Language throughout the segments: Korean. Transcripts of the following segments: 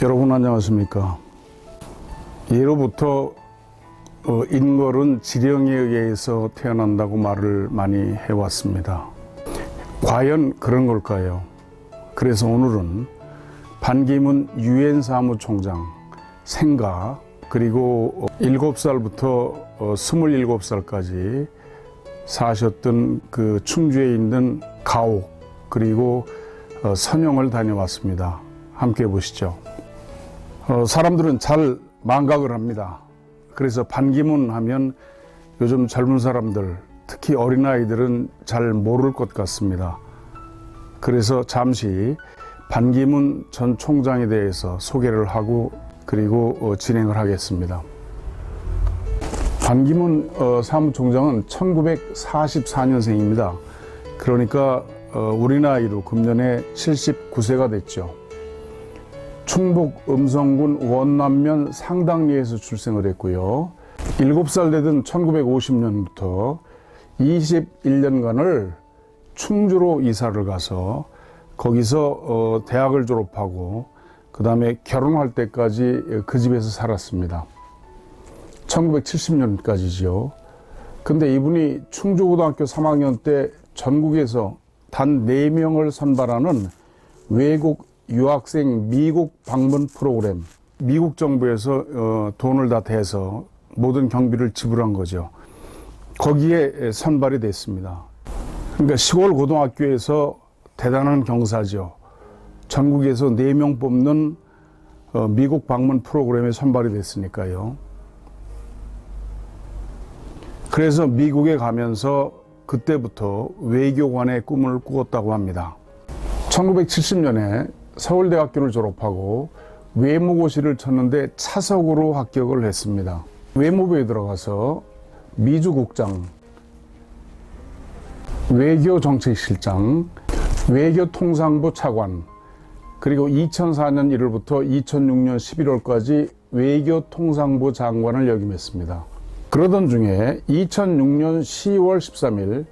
여러분 안녕하십니까. 예로부터 인걸은 지령에 의해서 태어난다고 말을 많이 해왔습니다. 과연 그런 걸까요? 그래서 오늘은 반기문 유엔 사무총장 생가, 그리고 7살부터 27살까지 사셨던 그 충주에 있는 가옥, 그리고 선영을 다녀왔습니다. 함께 보시죠. 사람들은 잘 망각을 합니다. 그래서 반기문 하면 요즘 젊은 사람들, 특히 어린아이들은 잘 모를 것 같습니다. 그래서 잠시 반기문 전 총장에 대해서 소개를 하고 그리고 진행을 하겠습니다. 반기문 사무총장은 1944년생입니다. 그러니까 우리 나이로 금년에 79세가 됐죠. 충북 음성군 원남면 상당리에서 출생을 했고요. 7살 되던 1950년부터 21년간을 충주로 이사를 가서 거기서 대학을 졸업하고 그 다음에 결혼할 때까지 그 집에서 살았습니다. 1970년까지죠. 근데 이분이 충주고등학교 3학년 때 전국에서 단 4명을 선발하는 외국 유학생 미국 방문 프로그램, 미국 정부에서 돈을 다 대서 모든 경비를 지불한 거죠. 거기에 선발이 됐습니다. 그러니까 시골 고등학교에서 대단한 경사죠. 전국에서 4명 뽑는 미국 방문 프로그램에 선발이 됐으니까요. 그래서 미국에 가면서 그때부터 외교관의 꿈을 꾸었다고 합니다. 1970년에 서울대학교를 졸업하고 외무고시를 쳤는데 차석으로 합격을 했습니다. 외무부에 들어가서 미주국장, 외교정책실장, 외교통상부 차관, 그리고 2004년 1월부터 2006년 11월까지 외교통상부 장관을 역임했습니다. 그러던 중에 2006년 10월 13일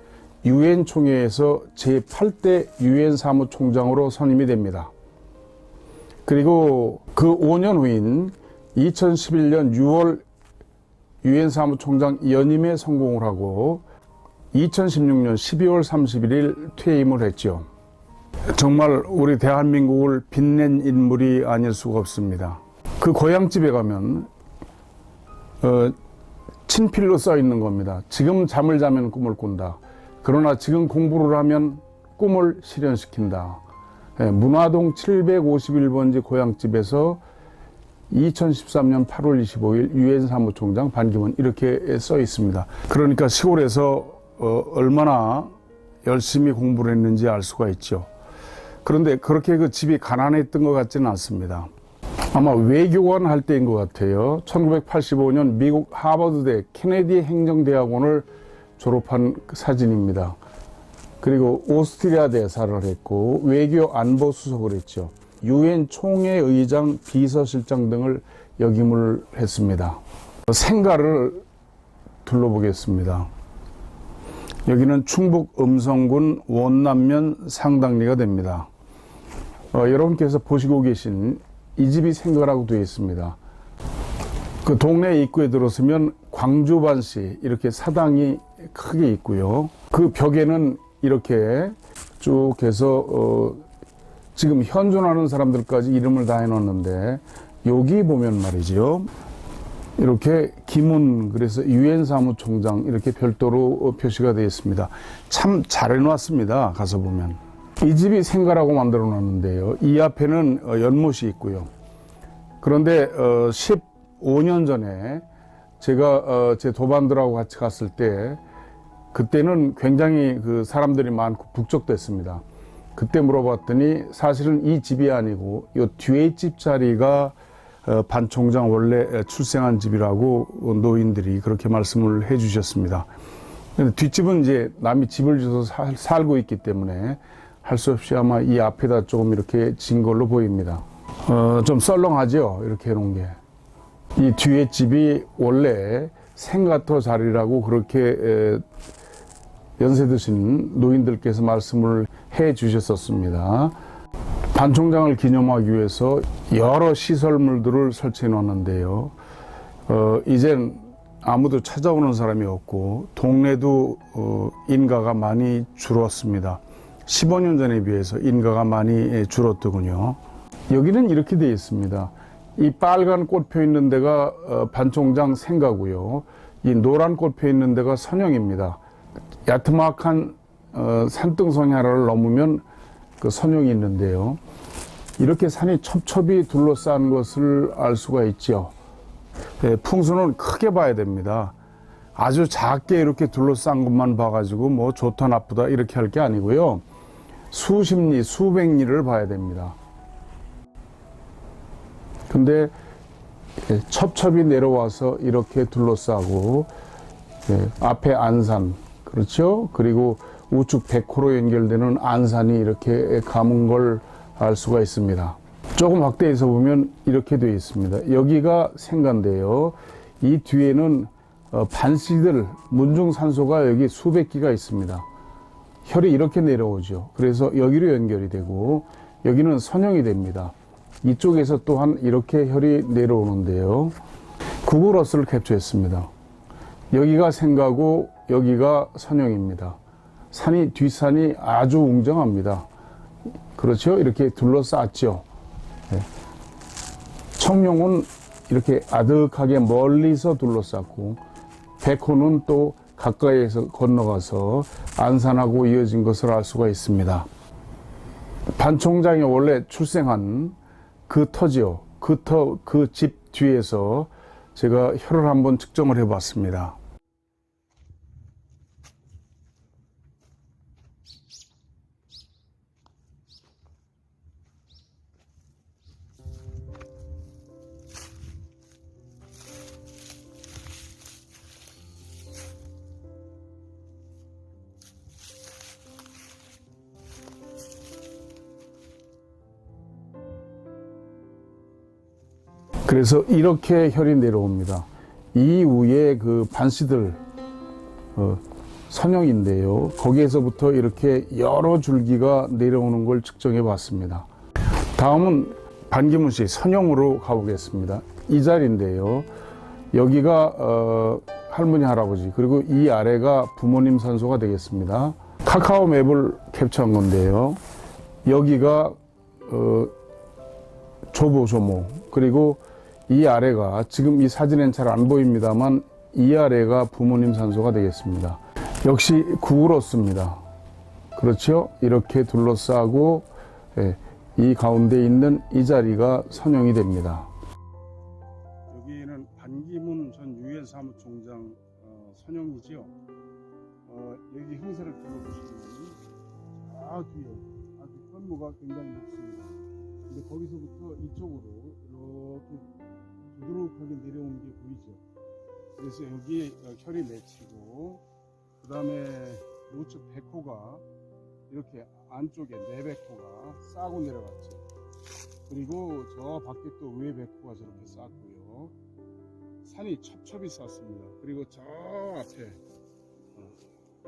유엔 총회에서 제8대 유엔 사무총장으로 선임이 됩니다. 그리고 그 5년 후인 2011년 6월 유엔 사무총장 연임에 성공을 하고 2016년 12월 31일 퇴임을 했죠. 정말 우리 대한민국을 빛낸 인물이 아닐 수가 없습니다. 그 고향집에 가면 친필로 써 있는 겁니다. 지금 잠을 자면 꿈을 꾼다. 그러나 지금 공부를 하면 꿈을 실현시킨다. 문화동 751번지 고향집에서 2013년 8월 25일 유엔 사무총장 반기문 이렇게 써 있습니다. 그러니까 시골에서 얼마나 열심히 공부를 했는지 알 수가 있죠. 그런데 그렇게 그 집이 가난했던 것 같지는 않습니다. 아마 외교관 할 때인 것 같아요. 1985년 미국 하버드대 케네디 행정대학원을 졸업한 사진입니다. 그리고 오스트리아 대사를 했고 외교 안보 수석을 했죠. 유엔 총회 의장, 비서실장 등을 역임을 했습니다. 생가를 둘러보겠습니다. 여기는 충북 음성군 원남면 상당리가 됩니다. 여러분께서 보시고 계신 이 집이 생가라고 되어 있습니다. 그 동네 입구에 들어서면 광주반시 이렇게 사당이 크게 있고요. 그 벽에는 이렇게 쭉 해서 지금 현존하는 사람들까지 이름을 다 해놓는데 여기 보면 말이죠. 이렇게 기문, 그래서 유엔 사무총장 이렇게 별도로 표시가 되어 있습니다. 참 잘 해놨습니다. 가서 보면. 이 집이 생가라고 만들어 놨는데요. 이 앞에는 연못이 있고요. 그런데 15년 전에 제가 제 도반들하고 같이 갔을 때 그때는 굉장히 그 사람들이 많고 북적댔습니다. 그때 물어봤더니 사실은 이 집이 아니고 이 뒤에 집 자리가 반 총장 원래 출생한 집이라고 노인들이 그렇게 말씀을 해 주셨습니다. 근데 뒷집은 이제 남이 집을 줘서 살고 있기 때문에 할 수 없이 아마 이 앞에다 조금 이렇게 진 걸로 보입니다. 좀 썰렁하죠? 이렇게 해놓은 게. 이 뒤에 집이 원래 생가터 자리라고 그렇게 연세 드신 노인들께서 말씀을 해 주셨었습니다. 반 총장을 기념하기 위해서 여러 시설물들을 설치해 놨는데요. 이젠 아무도 찾아오는 사람이 없고 동네도 인가가 많이 줄었습니다. 15년 전에 비해서 인가가 많이 줄었더군요. 여기는 이렇게 되어 있습니다. 이 빨간 꽃 펴 있는 데가 반총장 생가고요. 이 노란 꽃 펴 있는 데가 선영입니다. 야트막한 산등성 하나를 넘으면 그 선영이 있는데요. 이렇게 산이 첩첩이 둘러싼 것을 알 수가 있죠. 풍수는 크게 봐야 됩니다. 아주 작게 이렇게 둘러싼 것만 봐가지고 뭐 좋다 나쁘다 이렇게 할 게 아니고요. 수십 리, 수백 리를 봐야 됩니다. 근데 첩첩이 내려와서 이렇게 둘러싸고 앞에 안산, 그렇죠? 그리고 우측 백호로 연결되는 안산이 이렇게 감은 걸 알 수가 있습니다. 조금 확대해서 보면 이렇게 되어 있습니다. 여기가 생가인데요. 이 뒤에는 반씨들, 문중산소가 여기 수백 기가 있습니다. 혈이 이렇게 내려오죠. 그래서 여기로 연결이 되고 여기는 선형이 됩니다. 이쪽에서 또한 이렇게 혈이 내려오는데요. 구글어스를 캡처했습니다. 여기가 생가고 여기가 선형입니다. 산이 뒷산이 아주 웅장합니다. 그렇죠? 이렇게 둘러쌌죠. 청룡은 이렇게 아득하게 멀리서 둘러쌌고 백호는 또 가까이에서 건너가서 안산하고 이어진 것을 알 수가 있습니다. 반 총장이 원래 출생한 그 터지요. 그 집 뒤에서 제가 혈을 한번 측정을 해봤습니다. 그래서 이렇게 혈이 내려옵니다. 이 위에 그 반씨들 선형인데요. 거기에서부터 이렇게 여러 줄기가 내려오는 걸 측정해 봤습니다. 다음은 반기문 씨 선형으로 가보겠습니다. 이 자리인데요. 여기가 할머니 할아버지 그리고 이 아래가 부모님 산소가 되겠습니다. 카카오 맵을 캡처한 건데요. 여기가 조보조모 그리고 이 아래가 지금 이 사진엔 잘 안 보입니다만 이 아래가 부모님 산소가 되겠습니다. 역시 구글어스입니다. 그렇죠? 이렇게 둘러싸고 이 가운데 있는 이 자리가 선형이 됩니다. 여기는 반기문 전 유엔 사무총장 선형이지요. 여기 형사를 들어보시면 저 뒤에 아주 현무가 굉장히 높습니다. 근데 거기서부터 이쪽으로 이렇게 부드럽하게 내려오는 게 보이죠. 그래서 여기에 혈이 맺히고 그 다음에 우측 백호가 이렇게 안쪽에 내백호가 싸고 내려갔죠. 그리고 저 밖에 또 외백호가 저렇게 쌌고요. 산이 첩첩이 쌌습니다. 그리고 저 앞에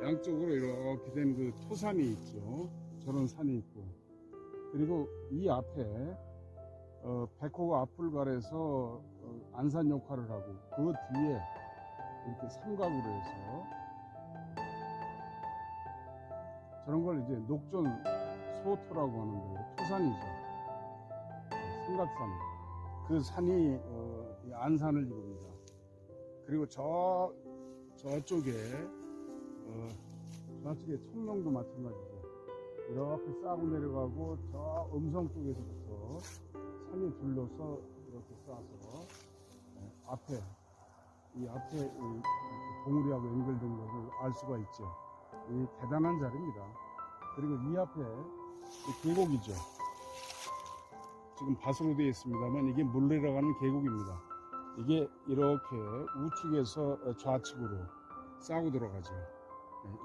양쪽으로 이렇게 된 그 토산이 있죠. 저런 산이 있고 그리고 이 앞에 백호가 앞을 가려서 안산 역할을 하고 그 뒤에 이렇게 삼각으로 해서 저런 걸 이제 녹전 소토라고 하는데 토산이죠. 삼각산. 그 산이 안산을 이룹니다. 그리고 저쪽에 청룡도 마찬가지죠. 이렇게 싸고 내려가고 저 음성 쪽에서부터 산이 둘러서 이렇게 쌓아서 앞에 봉우리하고 연결된 것을 알 수가 있죠. 이 대단한 자리입니다. 그리고 이 앞에 계곡이죠. 지금 밭으로 되어 있습니다만 이게 물 내려가는 계곡입니다. 이게 이렇게 우측에서 좌측으로 싸고 들어가죠.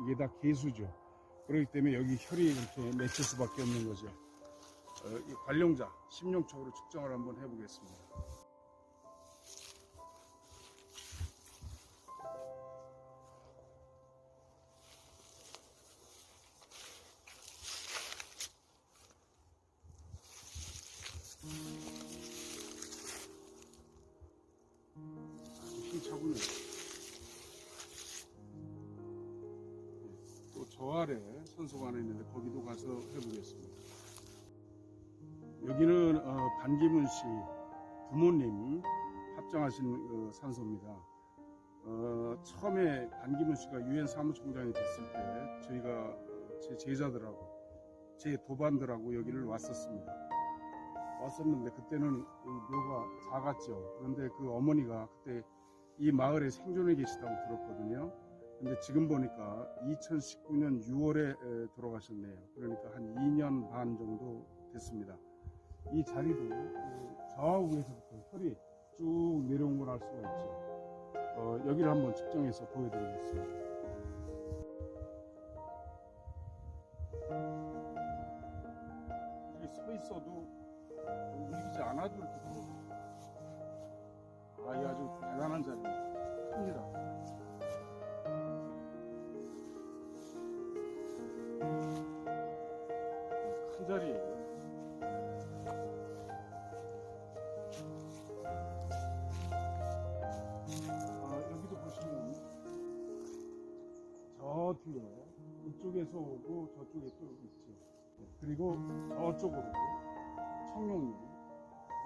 이게 다 계수죠. 그렇기 때문에 여기 혈이 이렇게 맺힐 수밖에 없는 거죠. 이 관룡자 심령촉으로 측정을 한번 해보겠습니다. 차분해요. 또 저 아래 산소가 하나 있는데 거기도 가서 해보겠습니다. 여기는 반기문 씨 부모님 합장하신 산소입니다. 처음에 반기문 씨가 유엔 사무총장이 됐을 때 저희가 제 제자들하고 제 도반들하고 여기를 왔었습니다. 왔었는데 그때는 묘가 작았죠. 그런데 그 어머니가 그때 이 마을에 생존해 계시다고 들었거든요. 근데 지금 보니까 2019년 6월에 돌아가셨네요. 그러니까 한 2년 반 정도 됐습니다. 이 자리도 좌우에서부터 혈이 쭉 내려온 걸 알 수가 있죠. 여기를 한번 측정해서 보여드리겠습니다. 이게 서 있어도 움직이지 않아도 이렇게 들어오죠. 이 아주 대단한 자리입니다. 큽니다. 큰 자리예요. 여기도 보시면 저 뒤에 이쪽에서 오고 저쪽에 또 있죠. 그리고 저쪽으로 청룡리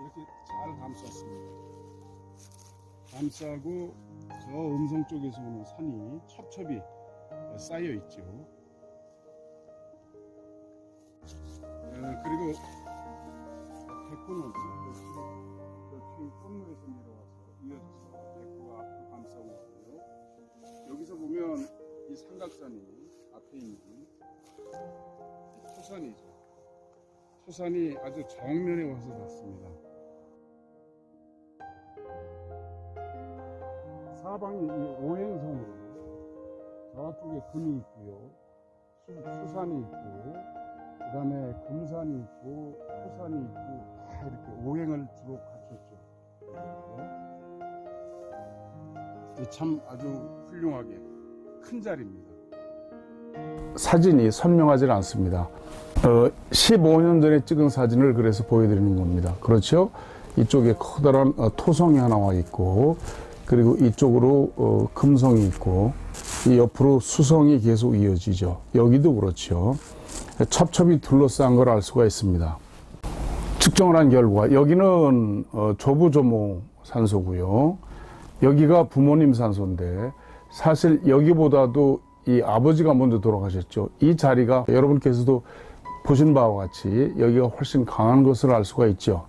이렇게 잘 감쌌습니다. 감싸고 저 음성 쪽에서 오는 산이 첩첩이 쌓여 있죠. 그리고 백호는 저 뒤 꽃물에서 내려와서 이어져서 백호가 앞을 감싸고 있고요. 여기서 보면 이 삼각산이 앞에 있는 토산이죠. 토산이 아주 정면에 와서 닿습니다. 사방이 이 오행성으로 저쪽에 금이 있고요. 수산이 있고 그 다음에 금산이 있고 토산이 있고 다 이렇게 오행을 주로 갖췄죠. 참 아주 훌륭하게 큰 자리입니다. 사진이 선명하지 않습니다. 15년 전에 찍은 사진을 그래서 보여드리는 겁니다. 그렇죠? 이쪽에 커다란 토성이 하나 와 있고 그리고 이쪽으로 금성이 있고 이 옆으로 수성이 계속 이어지죠. 여기도 그렇죠. 첩첩이 둘러싼 걸 알 수가 있습니다. 측정을 한 결과 여기는 조부조모 산소고요. 여기가 부모님 산소인데 사실 여기보다도 이 아버지가 먼저 돌아가셨죠. 이 자리가 여러분께서도 보신 바와 같이 여기가 훨씬 강한 것을 알 수가 있죠.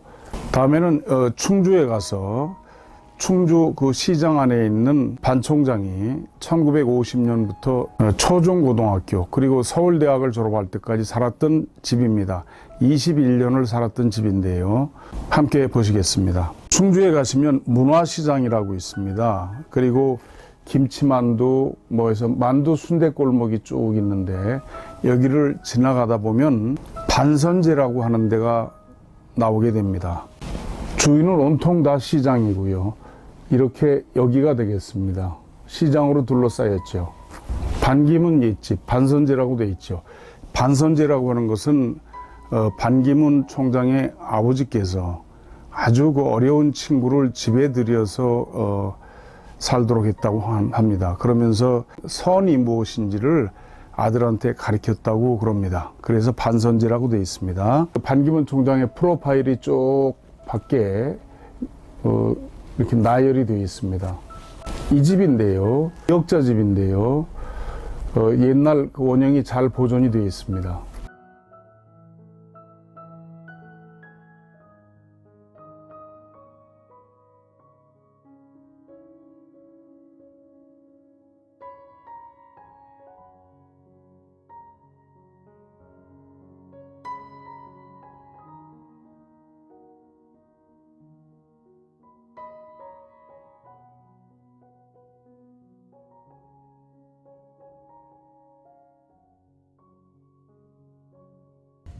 다음에는 충주에 가서 충주 그 시장 안에 있는 반 총장이 1950년부터 초중고등학교 그리고 서울대학을 졸업할 때까지 살았던 집입니다. 21년을 살았던 집인데요. 함께 보시겠습니다. 충주에 가시면 문화시장이라고 있습니다. 그리고 김치만두 해서 만두 순대골목이 쭉 있는데 여기를 지나가다 보면 반선제라고 하는 데가 나오게 됩니다. 주위는 온통 다 시장이고요. 이렇게 여기가 되겠습니다. 시장으로 둘러싸였죠. 반기문 옛집, 반선제라고 되어 있죠. 반선제라고 하는 것은 반기문 총장의 아버지께서 아주 그 어려운 친구를 집에 들여서 살도록 했다고 합니다. 그러면서 선이 무엇인지를 아들한테 가르쳤다고 그럽니다. 그래서 반선제라고 되어 있습니다. 반기문 총장의 프로파일이 쭉 밖에 이렇게 나열이 되어 있습니다. 이 집인데요, 역자 집인데요, 옛날 그 원형이 잘 보존이 되어 있습니다.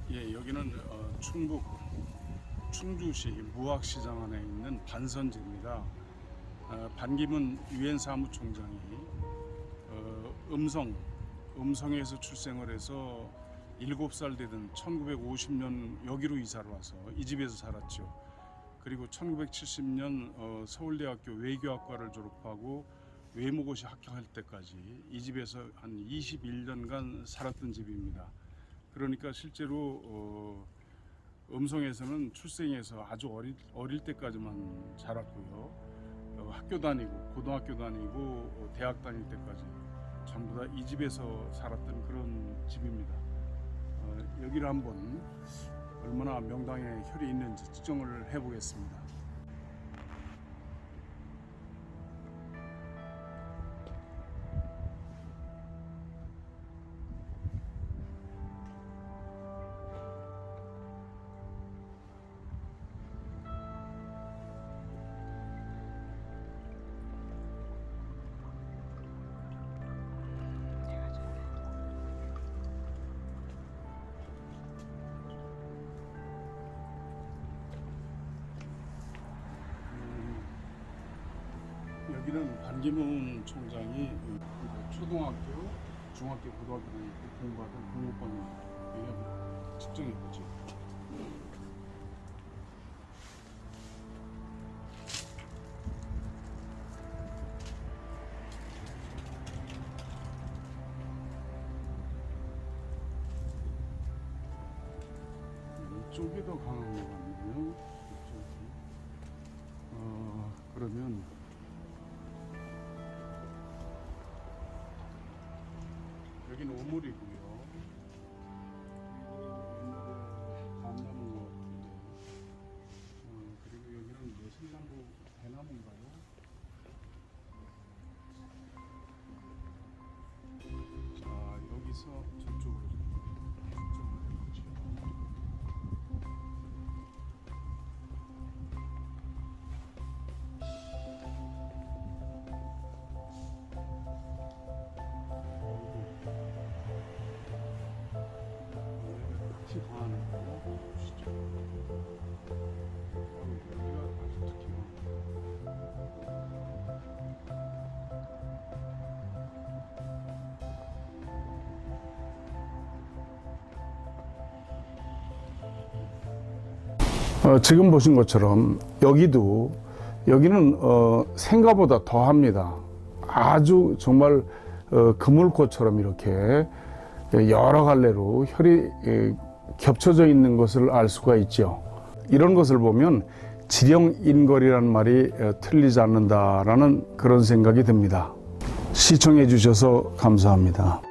예, 여기는 충북 충주시 무학시장 안에 있는 반선제입니다. 반기문 유엔 사무총장이 음성에서 출생을 해서 7살 되던 1950년 여기로 이사를 와서 이 집에서 살았죠. 그리고 1970년 서울대학교 외교학과를 졸업하고 외모고시 합격할 때까지 이 집에서 한 21년간 살았던 집입니다. 그러니까 실제로 음성에서는 출생해서 아주 어릴 때까지만 자랐고요. 학교 다니고 고등학교 다니고 대학 다닐 때까지 전부 다 이 집에서 살았던 그런 집입니다. 여기를 한번 얼마나 명당에 혈이 있는지 측정을 해보겠습니다. 여기는 반기문 총장이 초등학교, 중학교, 고등학교 다닐 때 공부하던 등록번호 측정해보죠. 이쪽이 더 강한 것 같네요. 이쪽이. 그러면 여기는 우물이고요. 감나무인 것 같은데. 그리고 여기는 예술나무 대나무인가요? 자, 여기서 저쪽으로 측정을 해보죠. 강하는 거 보시죠. 여기가 아주 특히 지금 보신 것처럼 여기는 생가보다 더합니다. 아주 정말 그물꽃처럼 이렇게 여러 갈래로 혈이 겹쳐져 있는 것을 알 수가 있죠. 이런 것을 보면 지령인걸이라는 말이 틀리지 않는다라는 그런 생각이 듭니다. 시청해 주셔서 감사합니다.